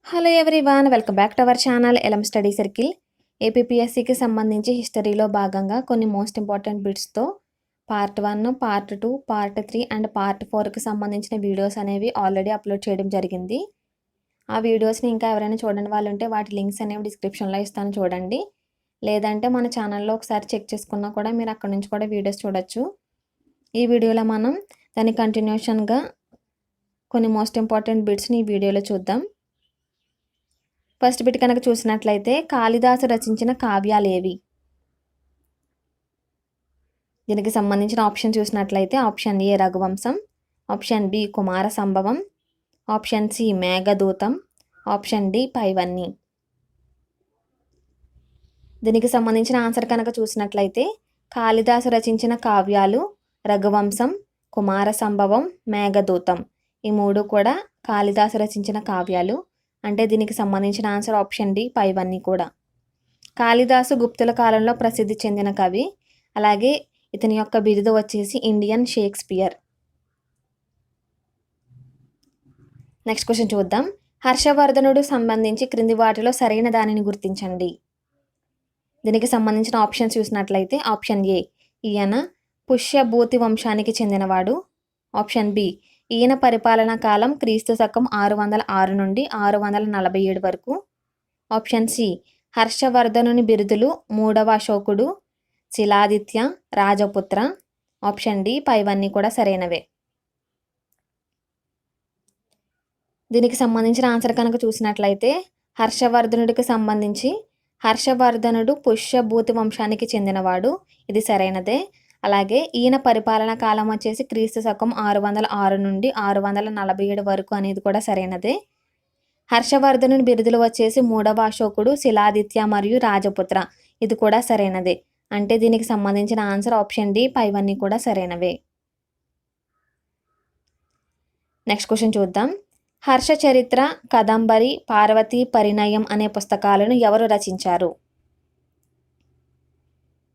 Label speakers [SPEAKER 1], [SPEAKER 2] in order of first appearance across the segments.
[SPEAKER 1] Hello everyone, welcome back to our channel ఎలం study circle. ఏపీపీఎస్సీకి సంబంధించి హిస్టరీలో భాగంగా కొన్ని మోస్ట్ ఇంపార్టెంట్ బిట్స్తో part 1, part 2, part 3 and part 4కి సంబంధించిన వీడియోస్ అనేవి ఆల్రెడీ అప్లోడ్ చేయడం జరిగింది. ఆ వీడియోస్ని ఇంకా ఎవరైనా చూడని వాళ్ళు ఉంటే వాటి లింక్స్ అనేవి డిస్క్రిప్షన్లో ఇస్తాను, చూడండి. లేదంటే మన ఛానల్లో ఒకసారి చెక్ చేసుకున్నా కూడా మీరు అక్కడ నుంచి కూడా వీడియోస్ చూడొచ్చు. ఈ వీడియోలో మనం దాని కంటిన్యూషన్గా కొన్ని మోస్ట్ ఇంపార్టెంట్ బిట్స్ని ఈ వీడియోలో చూద్దాం. ఫస్ట్ బిట్ కనుక చూసినట్లయితే కాళిదాసు రచించిన కావ్యాలు ఏవి? దీనికి సంబంధించిన ఆప్షన్ చూసినట్లయితే option A Raghuvamsham, option B Kumarasambhavam, option C Meghadutam, option D పైవన్నీ. దీనికి సంబంధించిన ఆన్సర్ కనుక చూసినట్లయితే కాళిదాసు రచించిన కావ్యాలు రఘువంశం, కుమార సంభవం, మేఘదూతం. ఈ మూడు కూడా కాళిదాసు రచించిన కావ్యాలు. అంటే దీనికి సంబంధించిన ఆన్సర్ ఆప్షన్ డి పైవన్నీ కూడా. కాళిదాసు గుప్తుల కాలంలో ప్రసిద్ధి చెందిన కవి. అలాగే ఇతని యొక్క బిరుదు వచ్చేసి ఇండియన్ షేక్స్పియర్. నెక్స్ట్ క్వశ్చన్ చూద్దాం. హర్షవర్ధనుడు సంబంధించి క్రింది వాటిలో సరైన దానిని గుర్తించండి. దీనికి సంబంధించిన ఆప్షన్ చూసినట్లయితే ఆప్షన్ ఏ ఈయన పుష్యభూతి వంశానికి చెందినవాడు, ఆప్షన్ బి ఈయన పరిపాలనా కాలం క్రీస్తు శకం 606 నుండి 647 వరకు, ఆప్షన్ సి హర్షవర్ధనుని బిరుదులు 3వ అశోకుడు, శిలాదిత్య, రాజపుత్ర, ఆప్షన్ డి పైవన్నీ కూడా సరైనవే. దీనికి సంబంధించిన ఆన్సర్ కనుక చూసినట్లయితే హర్షవర్ధనుడికి సంబంధించి హర్షవర్ధనుడు పుష్యభూతి వంశానికి చెందినవాడు, ఇది సరైనదే. అలాగే ఈయన పరిపాలనా కాలం వచ్చేసి క్రీస్తు శకం 606 నుండి 647 వరకు అనేది కూడా సరైనదే. హర్షవర్ధనుని బిరుదులు వచ్చేసి 3వ అశోకుడు, శిలాదిత్య మరియు రాజపుత్ర, ఇది కూడా సరైనదే. అంటే దీనికి సంబంధించిన ఆన్సర్ ఆప్షన్ డి పైవన్నీ కూడా సరైనవే. నెక్స్ట్ క్వశ్చన్ చూద్దాం. హర్ష చరిత్ర, కదంబరి, పార్వతీ పరిణయం అనే పుస్తకాలను ఎవరు రచించారు?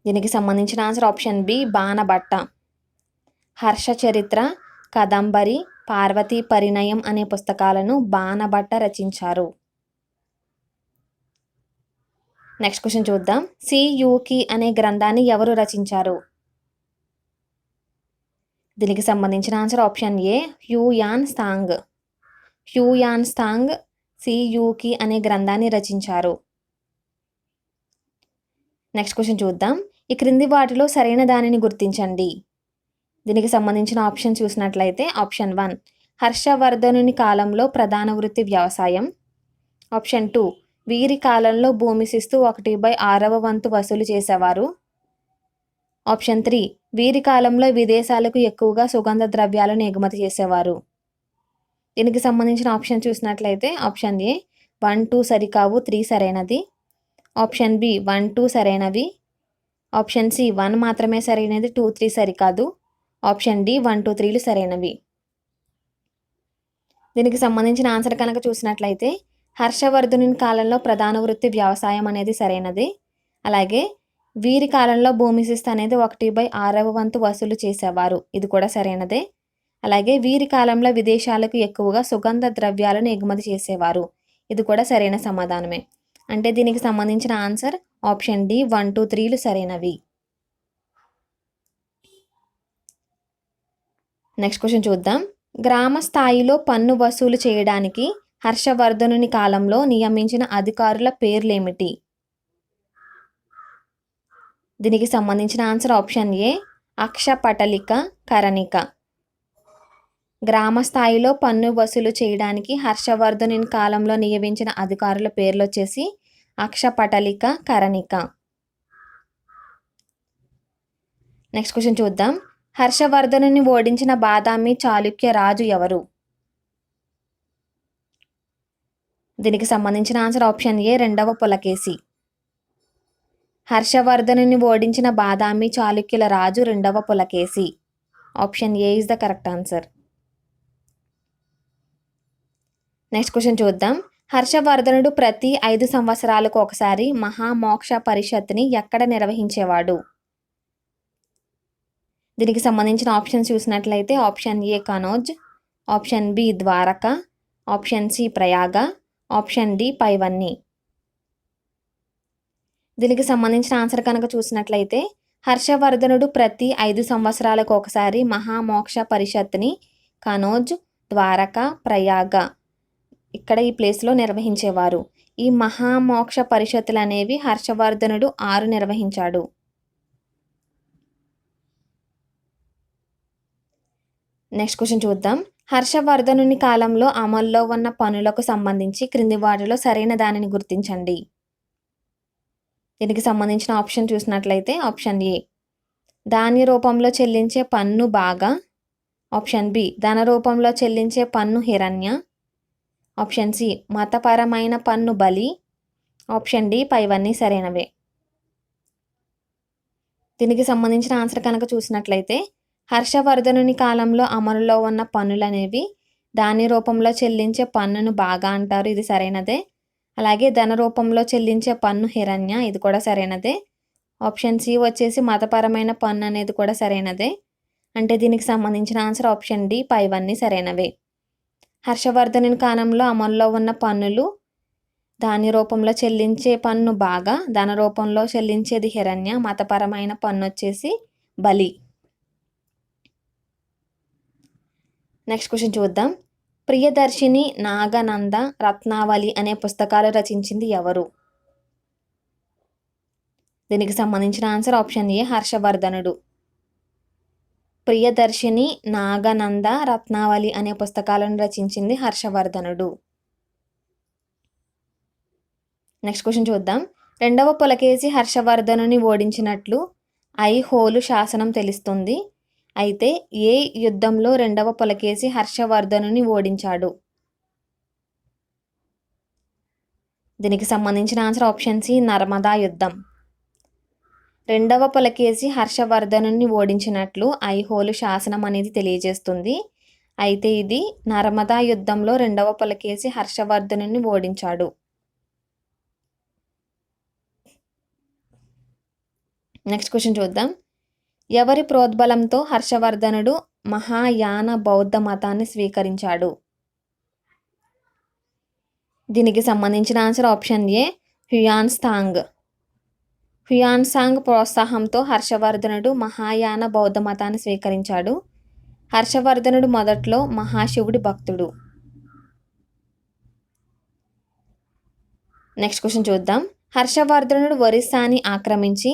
[SPEAKER 1] దీనికి సంబంధించిన answer option B Banabhatta. Harshacharita, Kadambari, Parvati పరిణయం అనే పుస్తకాలను బాణభట్ట రచించారు. నెక్స్ట్ క్వశ్చన్ చూద్దాం. సియూకి అనే గ్రంథాన్ని ఎవరు రచించారు? దీనికి సంబంధించిన answer option A Hiuen Tsang. Hiuen Tsang Si Yu Ki అనే గ్రంథాన్ని రచించారు. నెక్స్ట్ క్వశ్చన్ చూద్దాం. ఈ క్రింది వాటిలో సరైన దానిని గుర్తించండి. దీనికి సంబంధించిన ఆప్షన్ చూసినట్లయితే ఆప్షన్ 1 హర్షవర్ధనుని కాలంలో ప్రధాన వృత్తి వ్యవసాయం, ఆప్షన్ 2 వీరి కాలంలో భూమి శిస్తు 1/6వ వంతు వసూలు చేసేవారు, ఆప్షన్ 3 వీరి కాలంలో విదేశాలకు ఎక్కువగా సుగంధ ద్రవ్యాలను ఎగుమతి చేసేవారు. దీనికి సంబంధించిన ఆప్షన్ చూసినట్లయితే ఆప్షన్ ఏ 1, 2 సరికావు, 3 సరైనది, ఆప్షన్ బి 1, 2 సరైనవి, ఆప్షన్ సి 1 మాత్రమే సరైనది, 2, 3 సరికాదు, ఆప్షన్ డి 1, 2, 3లు సరైనవి. దీనికి సంబంధించిన ఆన్సర్ కనుక చూసినట్లయితే హర్షవర్ధనుని కాలంలో ప్రధాన వృత్తి వ్యవసాయం అనేది సరైనది. అలాగే వీరి కాలంలో భూమి శిస్తు అనేది 1/6వ వంతు వసూలు చేసేవారు, ఇది కూడా సరైనదే. అలాగే వీరి కాలంలో విదేశాలకు ఎక్కువగా సుగంధ ద్రవ్యాలను ఎగుమతి చేసేవారు, ఇది కూడా సరైన సమాధానమే. అంటే దీనికి సంబంధించిన ఆన్సర్ ఆప్షన్ డి 1, 2, 3లు సరైనవి. నెక్స్ట్ క్వశ్చన్ చూద్దాం. గ్రామ స్థాయిలో పన్ను వసూలు చేయడానికి హర్షవర్ధనుని కాలంలో నియమించిన అధికారుల పేర్లేమిటి? దీనికి సంబంధించిన ఆన్సర్ ఆప్షన్ ఏ అక్షపటలిక కరణిక. గ్రామ స్థాయిలో పన్ను వసూలు చేయడానికి హర్షవర్ధనుని కాలంలో నియమించిన అధికారుల పేర్లు వచ్చేసి అక్షపటలిక కరణిక. నెక్స్ట్ క్వశ్చన్ చూద్దాం. హర్షవర్ధనుని ఓడించిన బాదామి చాళుక్య రాజు ఎవరు? దీనికి సంబంధించిన ఆన్సర్ ఆప్షన్ ఏ 2వ పులకేశి. హర్షవర్ధనుని ఓడించిన బాదామి చాళుక్యుల రాజు 2వ Pulakeshi. Option A is the correct answer. Next question చూద్దాం. హర్షవర్ధనుడు ప్రతి 5 సంవత్సరాలకు ఒకసారి మహామోక్ష పరిషత్ని ఎక్కడ నిర్వహించేవాడు? దీనికి సంబంధించిన ఆప్షన్ చూసినట్లయితే option A Kannauj, option B Dwarka, option C Prayag, option D పైవన్నీ. దీనికి సంబంధించిన ఆన్సర్ కనుక చూసినట్లయితే హర్షవర్ధనుడు ప్రతి 5 సంవత్సరాలకు ఒకసారి మహామోక్ష పరిషత్ని కనోజ్, ద్వారక, ప్రయాగ ఇక్కడ ఈ ప్లేస్లో నిర్వహించేవారు. ఈ మహామోక్ష పరిషత్తులు అనేవి హర్షవర్ధనుడు 6 నిర్వహించాడు. నెక్స్ట్ క్వశ్చన్ చూద్దాం. హర్షవర్ధనుని కాలంలో అమల్లో ఉన్న పనులకు సంబంధించి క్రింది వాటిలో సరైన దానిని గుర్తించండి. దీనికి సంబంధించిన ఆప్షన్ చూసినట్లయితే ఆప్షన్ ఏ ధాన్య రూపంలో చెల్లించే పన్ను బాగా, ఆప్షన్ బి ధన రూపంలో చెల్లించే పన్ను హిరణ్య, ఆప్షన్ సి మతపరమైన పన్ను బలి, ఆప్షన్ డి పైవన్నీ సరైనవే. దీనికి సంబంధించిన ఆన్సర్ కనుక చూసినట్లయితే హర్షవర్ధనుని కాలంలో అమలులో ఉన్న పన్నులనేవి ధాన్య రూపంలో చెల్లించే పన్నును బాగా అంటారు, ఇది సరైనదే. అలాగే ధన రూపంలో చెల్లించే పన్ను హిరణ్య, ఇది కూడా సరైనదే. ఆప్షన్ సి వచ్చేసి మతపరమైన పన్ను అనేది కూడా సరైనదే. అంటే దీనికి సంబంధించిన ఆన్సర్ ఆప్షన్ డి పైవన్నీ సరైనవే. హర్షవర్ధనుని కాలంలో అమల్లో ఉన్న పన్నులు ధాన్య రూపంలో చెల్లించే పన్ను బాగా, ధన రూపంలో చెల్లించేది హిరణ్య, మతపరమైన పన్ను వచ్చేసి బలి. నెక్స్ట్ క్వశ్చన్ చూద్దాం. ప్రియదర్శిని, నాగనంద, రత్నావళి అనే పుస్తకాలు రచించింది ఎవరు? దీనికి సంబంధించిన ఆన్సర్ ఆప్షన్ ఏ హర్షవర్ధనుడు. ప్రియదర్శిని, నాగనంద, రత్నావళి అనే పుస్తకాలను రచించింది హర్షవర్ధనుడు. నెక్స్ట్ క్వశ్చన్ చూద్దాం. రెండవ పులకేసి హర్షవర్ధనుని ఓడించినట్లు ఐహోలు శాసనం తెలుస్తుంది. అయితే ఏ యుద్ధంలో రెండవ పులకేసి హర్షవర్ధనుని ఓడించాడు? దీనికి సంబంధించిన ఆన్సర్ ఆప్షన్ సి నర్మదా యుద్ధం. రెండవ పులకేసి హర్షవర్ధనుని ఓడించినట్లు ఐహోలు శాసనం అనేది తెలియజేస్తుంది. అయితే ఇది నర్మదా యుద్ధంలో రెండవ పులకేసి హర్షవర్ధనుని ఓడించాడు. నెక్స్ట్ క్వశ్చన్ చూద్దాం. ఎవరి ప్రోద్బలంతో హర్షవర్ధనుడు మహాయాన బౌద్ధ మతాన్ని స్వీకరించాడు? దీనికి సంబంధించిన ఆన్సర్ ఆప్షన్ ఏ హ్యుయాన్సాంగ్. హ్యుయాన్సాంగ్ ప్రోత్సాహంతో హర్షవర్ధనుడు మహాయాన బౌద్ధ మతాన్ని స్వీకరించాడు. హర్షవర్ధనుడు మొదట్లో మహాశివుడి భక్తుడు. నెక్స్ట్ క్వశ్చన్ చూద్దాం. హర్షవర్ధనుడు ఒరిస్సాని ఆక్రమించి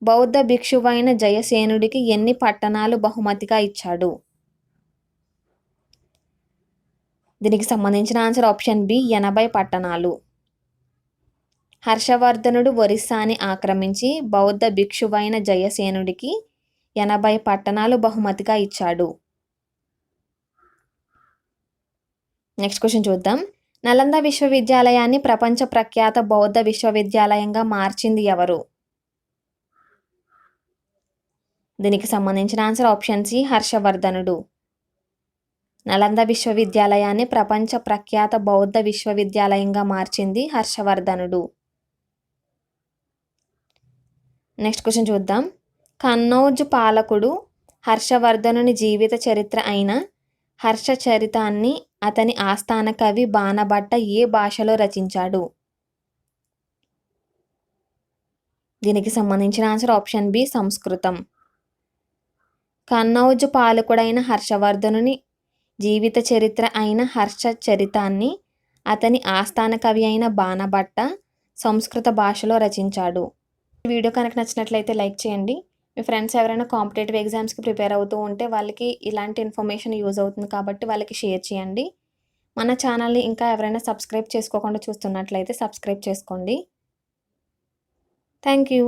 [SPEAKER 1] బౌద్ధ భిక్షువైన జయసేనుడికి ఎన్ని పట్టణాలు బహుమతిగా ఇచ్చాడు? దీనికి సంబంధించిన ఆన్సర్ ఆప్షన్ బి 80 పట్టణాలు. హర్షవర్ధనుడు ఒరిస్సాని ఆక్రమించి బౌద్ధ భిక్షువైన జయసేనుడికి 80 పట్టణాలు బహుమతిగా ఇచ్చాడు. నెక్స్ట్ క్వశ్చన్ చూద్దాం. నలంద విశ్వవిద్యాలయాన్ని ప్రపంచ ప్రఖ్యాత బౌద్ధ విశ్వవిద్యాలయంగా మార్చింది ఎవరు? దీనికి సంబంధించిన ఆన్సర్ ఆప్షన్ సి హర్షవర్ధనుడు. నలంద విశ్వవిద్యాలయాన్ని ప్రపంచ ప్రఖ్యాత బౌద్ధ విశ్వవిద్యాలయంగా మార్చింది హర్షవర్ధనుడు. నెక్స్ట్ క్వశ్చన్ చూద్దాం. కన్నౌజ్ పాలకుడు హర్షవర్ధనుని జీవిత చరిత్ర అయిన హర్షచరితాన్ని అతని ఆస్థాన కవి బాణభట్ట ఏ భాషలో రచించాడు? దీనికి సంబంధించిన ఆన్సర్ ఆప్షన్ బి సంస్కృతం. కన్నౌజ్ పాలకుడైన హర్షవర్ధనుని జీవిత చరిత్ర అయిన హర్షచరితాన్ని అతని ఆస్థాన కవి అయిన బాణభట్ట సంస్కృత భాషలో రచించాడు. ఈ వీడియో కనుక నచ్చినట్లయితే లైక్ చేయండి. మీ ఫ్రెండ్స్ ఎవరైనా కాంపిటేటివ్ ఎగ్జామ్స్కి ప్రిపేర్ అవుతూ ఉంటే వాళ్ళకి ఇలాంటి ఇన్ఫర్మేషన్ యూజ్ అవుతుంది కాబట్టి వాళ్ళకి షేర్ చేయండి. మన ఛానల్ని ఇంకా ఎవరైనా సబ్స్క్రైబ్ చేసుకోకుండా చూస్తున్నట్లయితే సబ్స్క్రైబ్ చేసుకోండి. Thank you.